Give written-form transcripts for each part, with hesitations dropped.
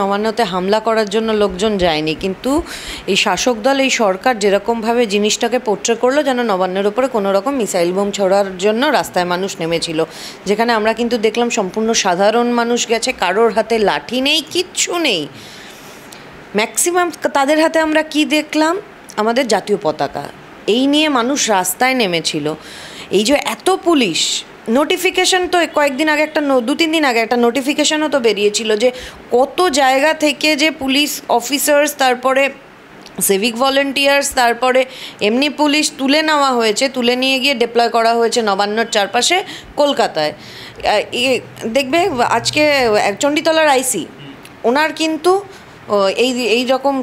নবান্নতে হামলা করার জন্য লোকজন যায়নি, কিন্তু এই শাসক দল, এই সরকার যেরকমভাবে জিনিসটাকে পোট্রে করলো যেন নবান্নের উপরে কোনো রকম মিসাইল বোম ছোড়ার জন্য রাস্তায় মানুষ নেমেছিল, যেখানে আমরা কিন্তু দেখলাম সম্পূর্ণ সাধারণ মানুষ গেছে, কারোর হাতে লাঠি নেই, কিচ্ছু নেই। ম্যাক্সিমাম তাদের হাতে আমরা কি দেখলাম? আমাদের জাতীয় পতাকা। এই নিয়ে মানুষ রাস্তায় নেমেছিল। এই যে এত পুলিশ, নোটিফিকেশন তো কয়েকদিন আগে দু তিন দিন আগে একটা নোটিফিকেশনও তো বেরিয়েছিল যে কত জায়গা থেকে যে পুলিশ অফিসার্স, তারপরে সিভিক ভলেন্টিয়ার্স, তারপরে এমনি পুলিশ তুলে নেওয়া হয়েছে, তুলে নিয়ে গিয়ে ডিপ্লয় করা হয়েছে নবান্নর চারপাশে কলকাতায়। দেখবে আজকে চণ্ডীতলার আইসি, ওনার কিন্তু এই রকম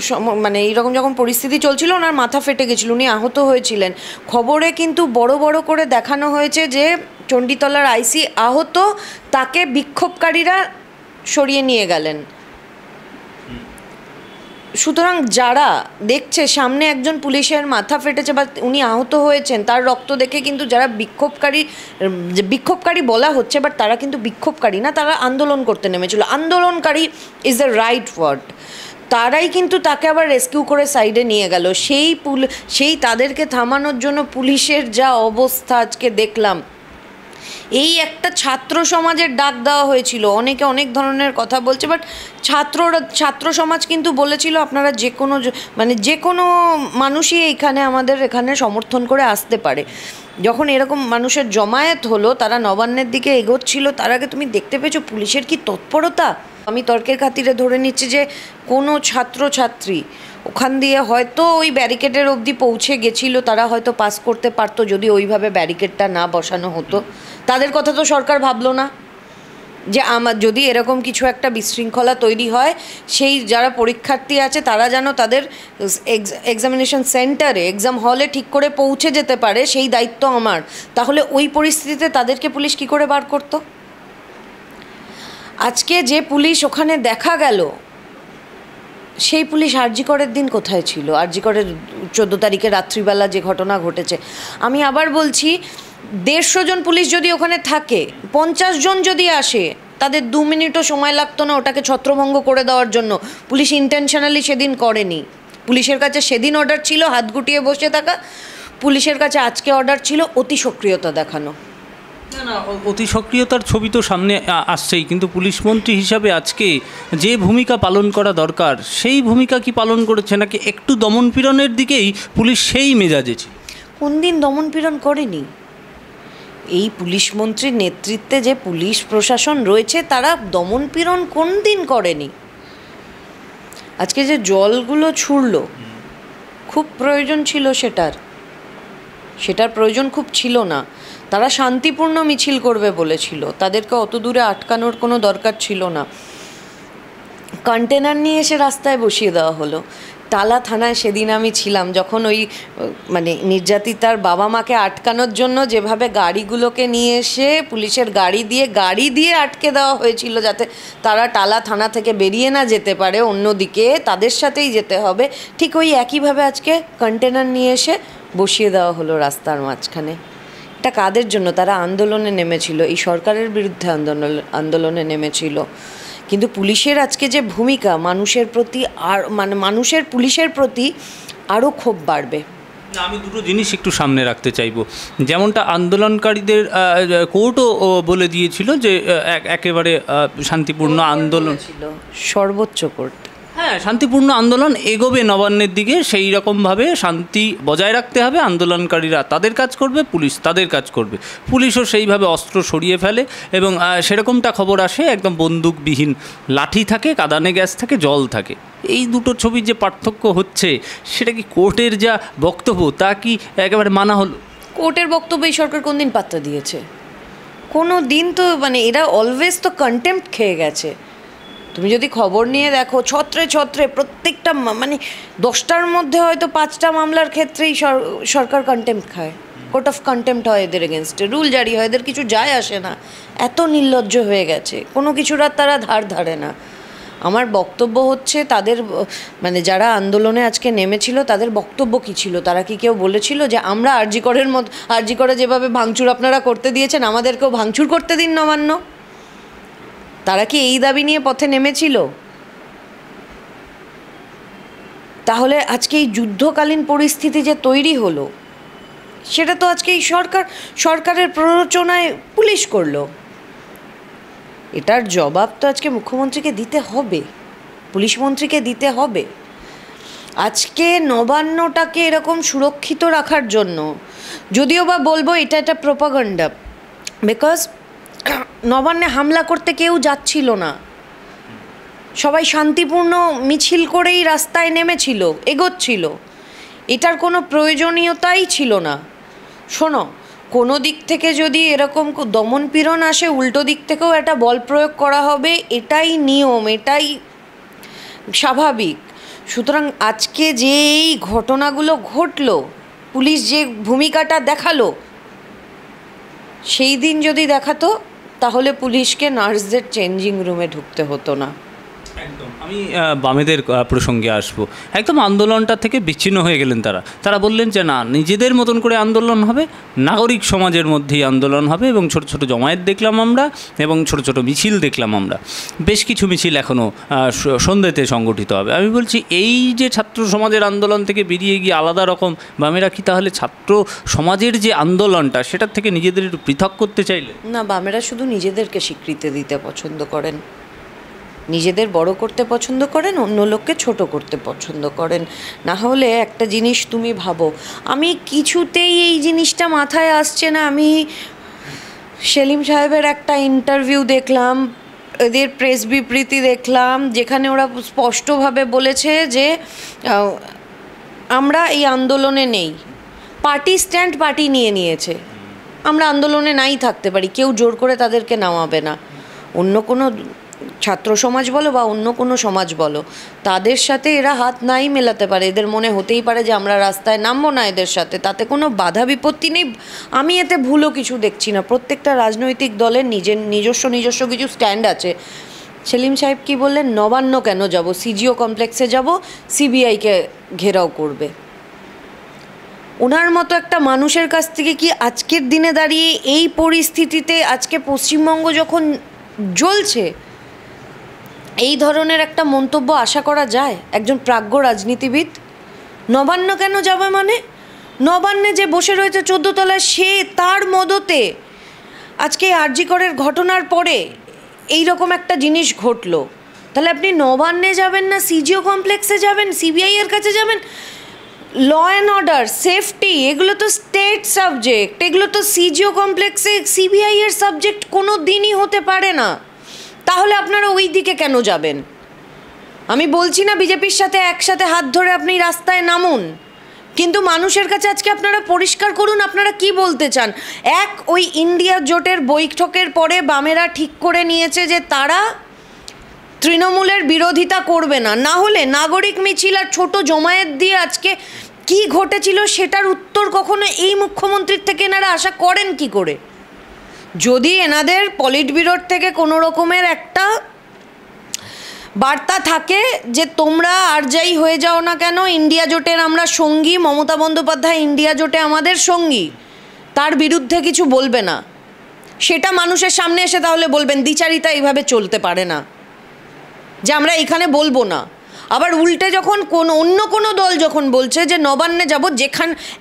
মানে এইরকম যখন পরিস্থিতি চলছিল ওনার মাথা ফেটে গেছিলো, উনি আহত হয়েছিলেন। খবরে কিন্তু বড় বড় করে দেখানো হয়েছে যে চণ্ডীতলার আইসি আহত, তাকে বিক্ষোভকারীরা সরিয়ে নিয়ে গেলেন। সুতরাং যারা দেখছে সামনে একজন পুলিশের মাথা ফেটেছে বা উনি আহত হয়েছেন, তার রক্ত দেখে কিন্তু যারা বিক্ষোভকারী বলা হচ্ছে, বাট তারা কিন্তু বিক্ষোভকারী না, তারা আন্দোলন করতে নেমেছিল। আন্দোলনকারী ইজ দ্য রাইট ওয়ার্ড। তারাই কিন্তু তাকে আবার রেস্কিউ করে সাইডে নিয়ে গেল। সেই তাদেরকে থামানোর জন্য পুলিশের যা অবস্থা আজকে দেখলাম। এই একটা ছাত্র সমাজের ডাক দেওয়া হয়েছিল, অনেকে অনেক ধরনের কথা বলছে, বাট ছাত্র সমাজ কিন্তু বলেছিল আপনারা যে কোনো মানুষই আমাদের এখানে সমর্থন করে আসতে পারে। যখন এরকম মানুষের জমায়েত হলো, তারা নবান্নের দিকে এগোচ্ছিল, তার আগে তুমি দেখতে পেয়েছো পুলিশের কি তৎপরতা। আমি তর্কের খাতিরে ধরে নিচ্ছি যে কোনো ছাত্রছাত্রী ওখান দিয়ে হয়তো ওই ব্যারিকেডের অবধি পৌঁছে গেছিল, তারা হয়তো পাস করতে পারতো যদি ওইভাবে ব্যারিকেডটা না বসানো হতো। তাদের কথা তো সরকার ভাবলো না যে যদি এরকম কিছু একটা বিশৃঙ্খলা তৈরি হয়, সেই যারা পরীক্ষার্থী আছে তারা যেন তাদের এক্সামিনেশন সেন্টারে, এক্সাম হলে ঠিক করে পৌঁছে যেতে পারে, সেই দায়িত্ব আমার। তাহলে ওই পরিস্থিতিতে তাদেরকে পুলিশ কি করে বার করতো? আজকে যে পুলিশ ওখানে দেখা গেল, সেই পুলিশ আরজি করের দিন কোথায় ছিল? আরজি করের 14 তারিখে রাত্রিবেলা যে ঘটনা ঘটেছে, আমি আবার বলছি 150 জন পুলিশ যদি ওখানে থাকে, 50 জন যদি আসে, তাদের 2 মিনিটও সময় লাগতো না ওটাকে ছত্রভঙ্গ করে দেওয়ার জন্য। পুলিশ ইন্টেনশনালি সেদিন করেনি। পুলিশের কাছে সেদিন অর্ডার ছিল হাত গুটিয়ে বসে থাকা, পুলিশের কাছে আজকে অর্ডার ছিল অতি সক্রিয়তা দেখানো। না, অতি সক্রিয়তার ছবি তো সামনে আসছেই, কিন্তু পুলিশ মন্ত্রী হিসাবে আজকে যে ভূমিকা পালন করা দরকার সেই ভূমিকা কি পালন করেছে, নাকি একটু দমনপীড়নের দিকেই পুলিশ সেই মেজাজে? কোন দিন দমনপীড়ন করেনি? এই পুলিশ মন্ত্রীর নেতৃত্বে যে পুলিশ প্রশাসন রয়েছে তারা দমনপীড়ন কোন দিন করেনি। আজকে যে জলগুলো ছুড়ল, খুব প্রয়োজন ছিল সেটার প্রয়োজন খুব ছিল না। তারা শান্তিপূর্ণ মিছিল করবে বলেছিল, তাদেরকে অত দূরে আটকানোর কোনো দরকার ছিল না। কন্টেনার নিয়ে এসে রাস্তায় বসিয়ে দেওয়া হলো। টালা থানায় সেদিন আমি ছিলাম, যখন ওই নির্যাতিতার বাবা মাকে আটকানোর জন্য যেভাবে গাড়িগুলোকে নিয়ে এসে পুলিশের গাড়ি দিয়ে আটকে দেওয়া হয়েছিল, যাতে তারা টালা থানা থেকে বেরিয়ে না যেতে পারে, অন্যদিকে তাদের সাথেই যেতে হবে, ঠিক ওই একইভাবে আজকে কন্টেনার নিয়ে এসে বসিয়ে দেওয়া হলো রাস্তার মাঝখানে। এটা কাদের জন্য? তারা আন্দোলনে নেমেছিল, এই সরকারের বিরুদ্ধে আন্দোলনে নেমেছিল। কিন্তু পুলিশের আজকে যে ভূমিকা, মানুষের প্রতি পুলিশের প্রতি আরও ক্ষোভ বাড়বে। আমি দুটো জিনিস একটু সামনে রাখতে চাইবো। যেমনটা আন্দোলনকারীদের কোর্টও বলে দিয়েছিল যে একেবারে শান্তিপূর্ণ আন্দোলন ছিল, সর্বোচ্চ কোর্ট। হ্যাঁ, শান্তিপূর্ণ আন্দোলন এগোবে নবান্নের দিকে, সেই রকমভাবে শান্তি বজায় রাখতে হবে। আন্দোলনকারীরা তাদের কাজ করবে, পুলিশ তাদের কাজ করবে। পুলিশও সেইভাবে অস্ত্র সরিয়ে ফেলে এবং সেরকমটা খবর আসে, একদম বন্দুকবিহীন লাঠি থাকে, কাঁদানে গ্যাস থাকে, জল থাকে। এই দুটো ছবির যে পার্থক্য হচ্ছে, সেটা কি কোর্টের যা বক্তব্য তা কি একেবারে মানা হলো? কোর্টের বক্তব্য এই সরকার কোন দিন পাত্তা দিয়েছে? কোনো দিন তো এরা অলওয়েজ তো কন্টেম্প্ট খেয়ে গেছে। তুমি যদি খবর নিয়ে দেখো, ছত্রে প্রত্যেকটা 10টার মধ্যে হয়তো 5টা মামলার ক্ষেত্রেই সরকার কন্টেম্প্ট খায়, কোর্ট অফ কন্টেম্প্ট হয় এদের এগেনস্টে, রুল জারি হয়, এদের কিছু যায় আসে না। এত নির্লজ্জ হয়ে গেছে, কোনো কিছুর আর তারা ধারে না। আমার বক্তব্য হচ্ছে তাদের যারা আন্দোলনে আজকে নেমেছিল তাদের বক্তব্য কী ছিল? তারা কি কেউ বলেছিল যে আমরা আরজি করে যেভাবে ভাঙচুর আপনারা করতে দিয়েছেন, আমাদেরকেও ভাঙচুর করতে দিন নবান্ন? তারা কি এই দাবি নিয়ে পথে নেমেছিল? তাহলে আজকে এই যুদ্ধকালীন পরিস্থিতি যে তৈরি হলো, সেটা তো আজকে এই সরকারের প্ররোচনায় পুলিশ করলো। এটার জবাব তো আজকে মুখ্যমন্ত্রীকে দিতে হবে, পুলিশ মন্ত্রীকে দিতে হবে। আজকে নবান্নটাকে এরকম সুরক্ষিত রাখার জন্য, যদিও বা বলবো এটা একটা প্রোপাগান্ডা, বিকজ নবান্নে হামলা করতে কেউ যাচ্ছিল না, সবাই শান্তিপূর্ণ মিছিল করেই রাস্তায় নেমেছিল, এগোচ্ছিল, এটার কোনো প্রয়োজনীয়তাই ছিল না। শোনো, কোনো দিক থেকে যদি এরকম দমনপীড়ন আসে, উল্টো দিক থেকেও একটা বল প্রয়োগ করা হবে, এটাই নিয়ম, এটাই স্বাভাবিক। সুতরাং আজকে যে এই ঘটনাগুলো ঘটলো, পুলিশ যে ভূমিকাটা দেখালো, সেই দিন যদি দেখাতো তাহলে পুলিশকে নার্সদের চেঞ্জিং রুমে ঢুকতে হতো না। একদম। আমি বামেদের প্রসঙ্গে আসবো। একদম আন্দোলনটা থেকে বিচ্ছিন্ন হয়ে গেলেন তারা বললেন যে না, নিজেদের মতন করে আন্দোলন হবে, নাগরিক সমাজের মধ্যেই আন্দোলন হবে, এবং ছোট ছোট জমায়েত দেখলাম আমরা, এবং ছোট ছোট মিছিল দেখলাম আমরা, বেশ কিছু মিছিল এখনও সন্ধ্যেতে সংগঠিত হবে। আমি বলছি, এই যে ছাত্র সমাজের আন্দোলন থেকে বেরিয়ে গিয়ে আলাদা রকম বামেরা কি তাহলে ছাত্র সমাজের যে আন্দোলনটা সেটার থেকে নিজেদের একটু পৃথক করতে চাইলে? না, বামেরা শুধু নিজেদেরকে স্বীকৃতি দিতে পছন্দ করেন, নিজেদের বড় করতে পছন্দ করেন, অন্য লোককে ছোট করতে পছন্দ করেন। না হলে একটা জিনিস তুমি ভাবো, আমি কিছুতেই এই জিনিসটা মাথায় আসছে না। আমি সেলিম সাহেবের একটা ইন্টারভিউ দেখলাম, এদের প্রেস বিবৃতি দেখলাম, যেখানে ওরা স্পষ্টভাবে বলেছে যে আমরা এই আন্দোলনে নেই, পার্টি স্ট্যান্ড পার্টি নিয়েছে, আমরা আন্দোলনে নাই থাকতে পারি, কেউ জোর করে তাদেরকে নামাবে না। অন্য কোনো ছাত্র সমাজ বলো বা অন্য কোনো সমাজ বলো, তাদের সাথে এরা হাত নাই মেলাতে পারে, এদের মনে হতেই পারে যে আমরা রাস্তায় নামবো না এদের সাথে, তাতে কোনো বাধা বিপত্তি নেই। আমি এতে ভুলও কিছু দেখছি না। প্রত্যেকটা রাজনৈতিক দলের নিজস্ব কিছু স্ট্যান্ড আছে। সেলিম সাহেব কি বললেন? নবান্ন কেন যাব, সিজিও কমপ্লেক্সে যাব, সিবিআইকে ঘেরাও করবে। ওনার মতো একটা মানুষের কাছ থেকে কি আজকের দিনে দাঁড়িয়ে এই পরিস্থিতিতে, আজকে পশ্চিমবঙ্গ যখন জ্বলছে, এই ধরনের একটা মন্তব্য আশা করা যায় একজন প্রাজ্ঞ রাজনীতিবিদ? নবান্ন কেন যাবে মানে? নবান্নে যে বসে রয়েছে 14 তলায়, সে তার মদতে আজকে আরজি করের ঘটনার পরে এই রকম একটা জিনিস ঘটলো, তাহলে আপনি নবান্নে যাবেন না, সিজিও কমপ্লেক্সে যাবেন, সিবিআই এর কাছে যাবেন? ল অ্যান্ড অর্ডার, সেফটি, এগুলো তো স্টেট সাবজেক্ট, এগুলো তো সিজিও কমপ্লেক্সে সিবিআই এর সাবজেক্ট কোনো দিনই হতে পারে না। তাহলে আপনারা ওই দিকে কেন যাবেন? আমি বলছি না বিজেপির সাথে একসাথে হাত ধরে আপনি রাস্তায় নামুন, কিন্তু মানুষের কাছে আজকে আপনারা পরিষ্কার করুন আপনারা কি বলতে চান। ওই ইন্ডিয়া জোটের বৈঠকের পরে বামেরা ঠিক করে নিয়েছে যে তারা তৃণমূলের বিরোধিতা করবে না, না হলে নাগরিক মিছিল আর ছোট জমায়েত দিয়ে আজকে কি ঘটেছিল সেটার উত্তর কখনো এই মুখ্যমন্ত্রীর থেকে এনারা আশা করেন কি করে? যদি এনাদের পলিট ব্যুরোর থেকে কোনো রকমের একটা বার্তা থাকে যে তোমরা আর যাই হয়ে যাও না কেন, ইন্ডিয়া জোটের আমরা সঙ্গী, মমতা বন্দ্যোপাধ্যায় ইন্ডিয়া জোটে আমাদের সঙ্গী, তার বিরুদ্ধে কিছু বলবে না, সেটা মানুষের সামনে এসে তাহলে বলবেন। দ্বিচারিতা এইভাবে চলতে পারে না যে আমরা এখানে বলবো না। আবার উল্টে যখন অন্য কোনো দল যখন বলছে যে নবান্নে যাব,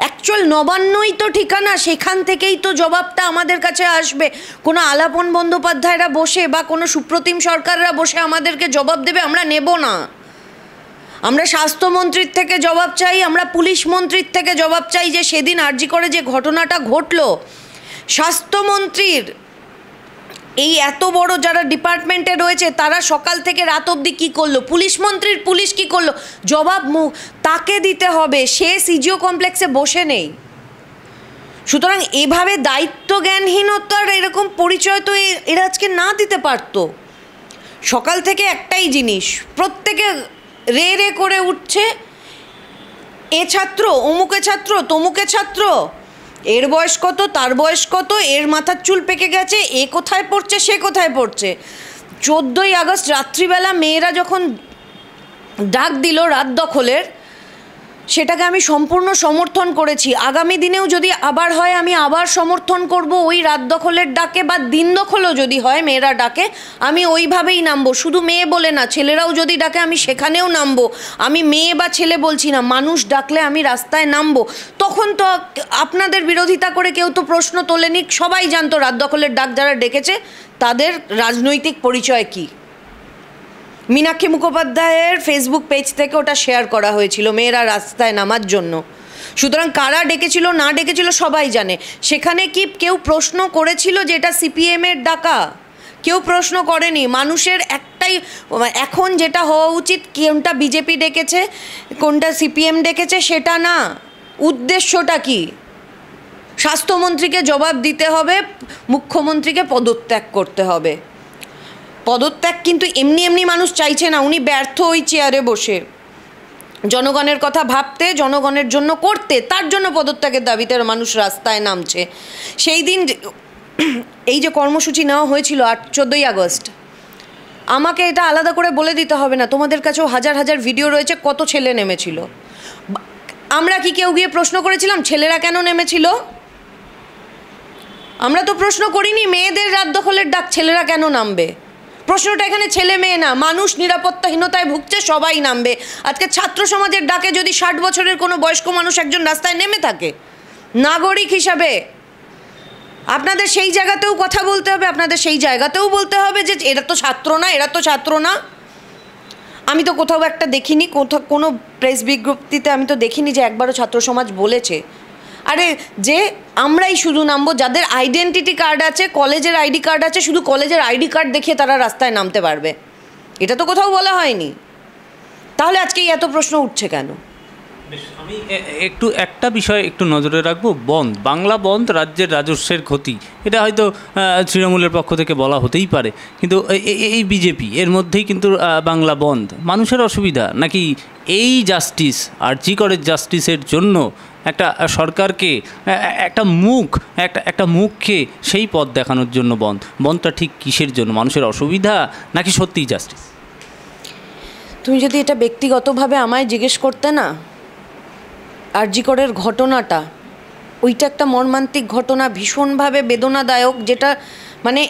অ্যাকচুয়াল নবান্নই তো ঠিকানা, সেখান থেকেই তো জবাবটা আমাদের কাছে আসবে। কোনো আলাপন বন্দ্যোপাধ্যায়রা বসে বা কোনো সুপ্রতিম সরকাররা বসে আমাদেরকে জবাব দেবে আমরা নেব না। আমরা স্বাস্থ্যমন্ত্রীর থেকে জবাব চাই, আমরা পুলিশ মন্ত্রীর থেকে জবাব চাই যে সেদিন আরজি করে যে ঘটনাটা ঘটলো, স্বাস্থ্যমন্ত্রীর এই এত বড় যারা ডিপার্টমেন্টে রয়েছে তারা সকাল থেকে রাত অবধি কী করলো, পুলিশ কী করলো, জবাব তাকে দিতে হবে, সে সিজিও কমপ্লেক্সে বসে নেই। সুতরাং এভাবে দায়িত্ব জ্ঞানহীনতার এরকম পরিচয় তো এরা আজকে না দিতে পারতো। সকাল থেকে একটাই জিনিস, প্রত্যেকে রে করে উঠছে, এ ছাত্র, অমুকে ছাত্র, তমুকে ছাত্র, এর বয়স কত, তার বয়স কত, এর মাথার চুল পেকে গেছে, এ কোথায় পড়ছে, সে কোথায় পড়ছে। 14ই আগস্ট রাত্রিবেলা মেয়েরা যখন ডাক দিল রাত দখলের, সেটাকে আমি সম্পূর্ণ সমর্থন করেছি। আগামী দিনেও যদি আবার হয় আমি আবার সমর্থন করব ওই রাত দখলের ডাকে, বা দিন দখলও যদি হয় মেয়েরা ডাকে আমি ওইভাবেই নামবো। শুধু মেয়ে বলে না, ছেলেরাও যদি ডাকে আমি সেখানেও নামবো। আমি মেয়ে বা ছেলে বলছি না, মানুষ ডাকলে আমি রাস্তায় নামবো। তখন তো আপনাদের বিরোধিতা করে কেউ তো প্রশ্ন তোলেনি, সবাই জানতো রাত দখলের ডাক যারা ডেকেছে তাদের রাজনৈতিক পরিচয় কী। মীনাক্ষী মুখোপাধ্যায়ের ফেসবুক পেজ থেকে ওটা শেয়ার করা হয়েছিল মেয়েরা রাস্তায় নামার জন্য। সুতরাং কারা ডেকেছিল না ডেকেছিল সবাই জানে। সেখানে কি কেউ প্রশ্ন করেছিল যে এটা সিপিএমের ডাকা? কেউ প্রশ্ন করেনি। মানুষের একটাই এখন যেটা হওয়া উচিত, কোনটা বিজেপি ডেকেছে কোনটা সিপিএম ডেকেছে সেটা না, উদ্দেশ্যটা কি। স্বাস্থ্যমন্ত্রীকে জবাব দিতে হবে, মুখ্যমন্ত্রীকে পদত্যাগ করতে হবে। পদত্যাগ কিন্তু এমনি এমনি মানুষ চাইছে না, উনি ব্যর্থ ওই চেয়ারে বসে জনগণের কথা ভাবতে, জনগণের জন্য করতে, তার জন্য পদত্যাগের দাবিতে মানুষ রাস্তায় নামছে। সেই দিন এই যে কর্মসূচি নেওয়া হয়েছিল 14ই আগস্ট, আমাকে এটা আলাদা করে বলে দিতে হবে না, তোমাদের কাছেও হাজার হাজার ভিডিও রয়েছে কত ছেলে নেমেছিল। আমরা কি কেউ গিয়ে প্রশ্ন করেছিলাম ছেলেরা কেন নেমেছিল? আমরা তো প্রশ্ন করিনি মেয়েদের রাত দখলের ডাক ছেলেরা কেন নামবে। প্রশ্নটা এখানে ছেলে মেয়ে না, মানুষ নিরাপত্তাহীনতায় ভুগছে, সবাই নামবে। আজকে ছাত্র সমাজের ডাকে যদি 60 বছরের কোনো বয়স্ক মানুষ একজন রাস্তায় নেমে থাকে, নাগরিক হিসাবে আপনাদের সেই জায়গাতেও কথা বলতে হবে, আপনাদের সেই জায়গাতেও বলতে হবে যে এরা তো ছাত্র না, এরা তো ছাত্র না। আমি তো কোথাও একটা দেখিনি, কোথাও কোনো প্রেস বিজ্ঞপ্তিতে আমি তো দেখিনি যে একবারও ছাত্র সমাজ বলেছে আরে যে আমরাই শুধু নামবো, যাদের আইডেন্টিটি কার্ড আছে, কলেজের আইডি কার্ড আছে, শুধু কলেজের আইডি কার্ড দেখিয়ে তারা রাস্তায় নামতে পারবে। এটা তো কোথাও বলা হয়নি। তাহলে আজকে এত প্রশ্ন উঠছে কেন? আমি একটু একটা বিষয় একটু নজরে রাখবো, বন্ধ, বাংলা বন্ধ রাজ্যের রাজস্বের ক্ষতি, এটা হয়তো তৃণমূলের পক্ষ থেকে বলা হতেই পারে, কিন্তু এই বিজেপি এর মধ্যেই কিন্তু বাংলা বন্ধ মানুষের অসুবিধা, নাকি এই জাস্টিস আরজি করের জাস্টিসের জন্য একটা সরকারকে একটা মুখকে সেই পথ দেখানোর জন্য বন্ধটা ঠিক কিসের জন্য? মানুষের অসুবিধা নাকি সত্যিই জাস্টিস? তুমি যদি এটা ব্যক্তিগতভাবে আমায় জিজ্ঞেস করতে না, আরজি করের ঘটনাটা ওইটা একটা মর্মান্তিক ঘটনা, ভীষণভাবে বেদনাদায়ক, যেটা মানে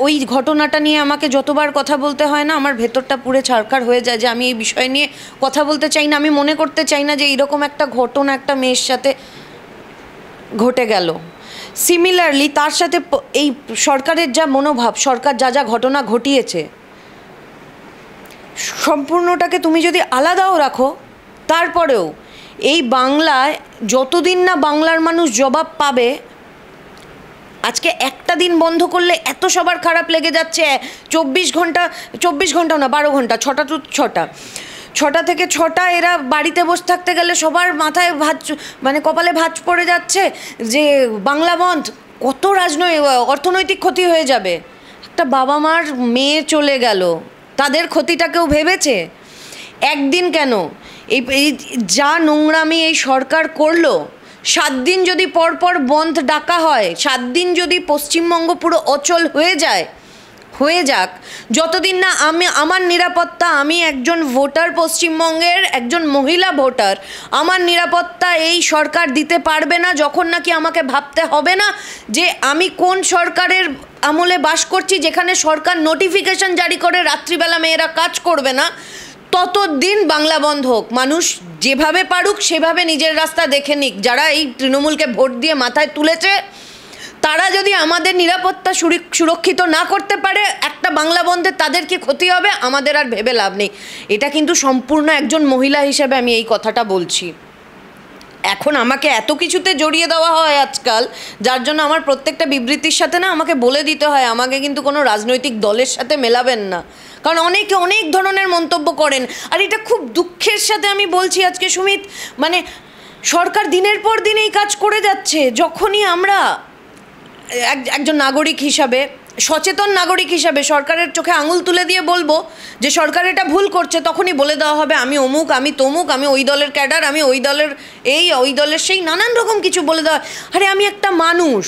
ওই ঘটনাটা নিয়ে আমাকে যতবার কথা বলতে হয় না আমার ভেতরটা পুরো ছারখার হয়ে যায় যে আমি এই বিষয় নিয়ে কথা বলতে চাই না। আমি মনে করতে চাই না যে এইরকম একটা ঘটনা একটা মেয়ের সাথে ঘটে গেল। সিমিলারলি তার সাথে এই সরকারের যা মনোভাব, সরকার যা যা ঘটনা ঘটিয়েছে, সম্পূর্ণটাকে তুমি যদি আলাদাও রাখো, তারপরেও এই বাংলায় যতদিন না বাংলার মানুষ জবাব পাবে, আজকে একটা দিন বন্ধ করলে এত সবার খারাপ লেগে যাচ্ছে। 24 ঘন্টা না 12 ঘন্টা, 6টা টু 6টা থেকে 6টা এরা বাড়িতে বসে থাকতে গেলে সবার মাথায় মানে কপালে ভাঁজ পড়ে যাচ্ছে যে বাংলা বন্ধ, কত অর্থনৈতিক ক্ষতি হয়ে যাবে। একটা বাবা মার মেয়ে চলে গেল, তাদের ক্ষতিটা কেউ ভেবেছে? একদিন কেন, এই যা নোংরামি এই সরকার করলো, 7 দিন যদি পরপর বন্ধ ডাকা হয়, 7 দিন যদি পশ্চিমবঙ্গ পুরো অচল হয়ে যাক, যতদিন না আমার নিরাপত্তা, আমি একজন ভোটার, পশ্চিমবঙ্গের একজন মহিলা ভোটার, আমার নিরাপত্তা এই সরকার দিতে পারবে না, যখন নাকি আমাকে ভাবতে হবে না যে আমি কোন সরকারের আমলে বাস করছি, যেখানে সরকার নোটিফিকেশন জারি করে রাত্রিবেলা মেয়েরা কাজ করবে না, ততদিন বাংলা বন্ধ হোক। মানুষ যেভাবে পারুক সেভাবে নিজের রাস্তা দেখে নিক। যারা এই তৃণমূলকে ভোট দিয়ে মাথায় তুলেছে, তারা যদি আমাদের নিরাপত্তা সুরক্ষিত না করতে পারে, একটা বাংলা বন্ধে তাদের কি ক্ষতি হবে আমাদের আর ভেবে লাভ নেই। এটা কিন্তু সম্পূর্ণ একজন মহিলা হিসেবে আমি এই কথাটা বলছি। এখন আমাকে এত কিছুতে জড়িয়ে দেওয়া হয় আজকাল, যার জন্য আমার প্রত্যেকটা বিবৃতির সাথে না আমাকে বলে দিতে হয় আমাকে কিন্তু কোনো রাজনৈতিক দলের সাথে মেলাবেন না, কারণ অনেকে অনেক ধরনের মন্তব্য করেন। আর এটা খুব দুঃখের সাথে আমি বলছি আজকে সুমিত, মানে সরকার দিনের পর দিন এই কাজ করে যাচ্ছে। যখনই আমরা একজন নাগরিক হিসাবে, সচেতন নাগরিক হিসাবে সরকারের চোখে আঙুল তুলে দিয়ে বলবো যে সরকার এটা ভুল করছে, তখনই বলে দেওয়া হবে আমি অমুক, আমি তমুক, আমি ওই দলের ক্যাডার, আমি ওই দলের ওই দলের সেই, নানান রকম কিছু বলে দেওয়া। আরে আমি একটা মানুষ,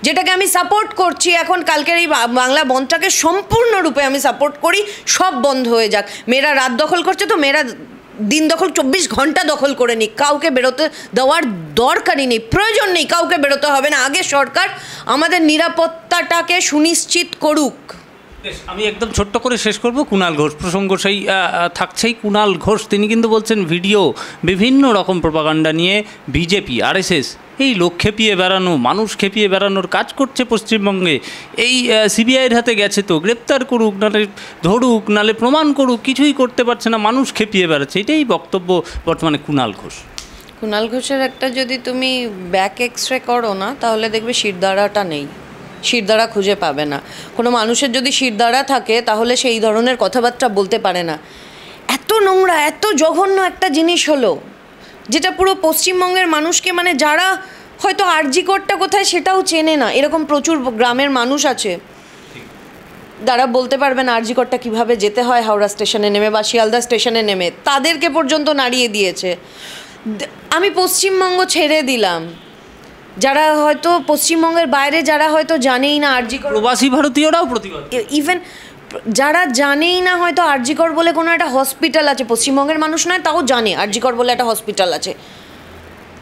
যেটাকে আমি সাপোর্ট করছি। এখন কালকের এই বাংলা বন্ধটাকে সম্পূর্ণরূপে আমি সাপোর্ট করি, সব বন্ধ হয়ে যাক। মেয়েরা রাত দখল করছে তো মেয়েরা দিন দখল 24 ঘন্টা দখল করে নিক, কাউকে বেরোতে দেওয়ার দরকারই নেই, প্রয়োজন নেই, কাউকে বেরোতে হবে না। আগে সরকার আমাদের নিরাপত্তাটাকে সুনিশ্চিত করুক। আমি একদম ছোট্ট করে শেষ করব। কুণাল ঘোষ প্রসঙ্গ সেই থাকছেই। কুণাল ঘোষ তিনি কিন্তু বলছেন ভিডিও বিভিন্ন রকম প্রপাগান্ডা নিয়ে বিজেপি আরএসএস এই লোক খেপিয়ে বেড়ানো, মানুষ খেপিয়ে বেড়ানোর কাজ করছে পশ্চিমবঙ্গে। এই সিবিআইয়ের হাতে গেছে তো গ্রেপ্তার করুক, নালে ধরুক, নালে প্রমাণ করুক, কিছুই করতে পারছে না, মানুষ খেপিয়ে বেড়াচ্ছে। এটাই বক্তব্য বর্তমানে কুণাল ঘোষ। কুণাল ঘোষের একটা যদি তুমি ব্যাক এক্সরে করো না, তাহলে দেখবে শিরদাঁড়াটা নেই, শিরদাঁড়া খুঁজে পাবে না। কোনো মানুষের যদি শিরদাঁড়া থাকে তাহলে সেই ধরনের কথাবার্তা বলতে পারে না। এত নোংরা, এত জঘন্য একটা জিনিস হলো, যেটা পুরো পশ্চিমবঙ্গের মানুষকে, মানে যারা হয়তো আরজি কোডটা কোথায় সেটাও চেনে না, এরকম প্রচুর গ্রামের মানুষ আছে যারা বলতে পারবে না আরজি কোডটা কীভাবে যেতে হয় হাওড়া স্টেশনে নেমে বা শিয়ালদা স্টেশনে নেমে, তাদেরকে পর্যন্ত নাড়িয়ে দিয়েছে। আমি পশ্চিমবঙ্গ ছেড়ে দিলাম, যারা হয়তো পশ্চিমবঙ্গের বাইরে যারা হয়তো জানেই না আরজি কোড, প্রবাসী ভারতীয়রাও প্রতিবাদ, ইভেন যারা জানেই না হয়তো আরজি কর বলে কোনো একটা হসপিটাল আছে, পশ্চিমবঙ্গের মানুষ নয় তাও জানে আরজি কর বলে একটা হসপিটাল আছে,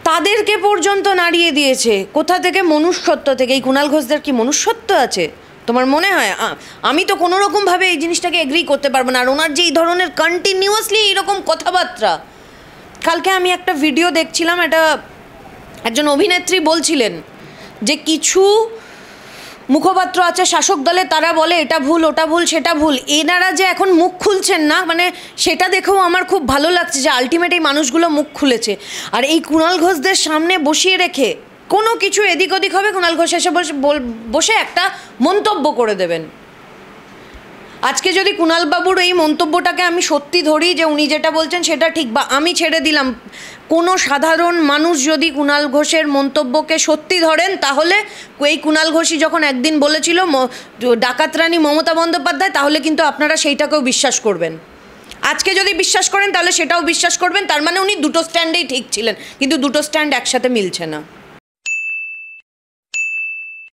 তাদেরকে পর্যন্ত নাড়িয়ে দিয়েছে। কোথা থেকে? মনুষ্যত্ব থেকে। এই কুণাল ঘোষদের কি মনুষ্যত্ব আছে তোমার মনে হয়? আমি তো কোনো রকমভাবে এই জিনিসটাকে এগ্রি করতে পারবো না। আর ওনার যে এই ধরনের কন্টিনিউয়াসলি এইরকম কথাবার্তা, কালকে আমি একটা ভিডিও দেখছিলাম, একজন অভিনেত্রী বলছিলেন যে কিছু মুখপাত্র আছে শাসক দলে, তারা বলে এটা ভুল, ওটা ভুল, সেটা ভুল। এনারা যে এখন মুখ খুলছেন না, মানে সেটা দেখেও আমার খুব ভালো লাগছে যে আলটিমেট এই মানুষগুলো মুখ খুলেছে। আর এই কুণাল ঘোষদের সামনে বসিয়ে রেখে কোনো কিছু এদিক ওদিক হবে, কুণাল ঘোষ এসে বসে একটা মন্তব্য করে দেবেন। আজকে যদি কুণালবাবুর এই মন্তব্যটাকে আমি সত্যি ধরি যে উনি যেটা বলছেন সেটা ঠিক, বা আমি ছেড়ে দিলাম, কোনো সাধারণ মানুষ যদি কুণাল ঘোষের মন্তব্যকে সত্যি ধরেন, তাহলে এই কুণাল ঘোষই যখন একদিন বলেছিল ডাকাতরানী মমতা বন্দ্যোপাধ্যায়, তাহলে কিন্তু আপনারা সেইটাকেও বিশ্বাস করবেন। আজকে যদি বিশ্বাস করেন তাহলে সেটাও বিশ্বাস করবেন। তার মানে উনি দুটো স্ট্যান্ডেই ঠিক ছিলেন, কিন্তু দুটো স্ট্যান্ড একসাথে মিলছে না।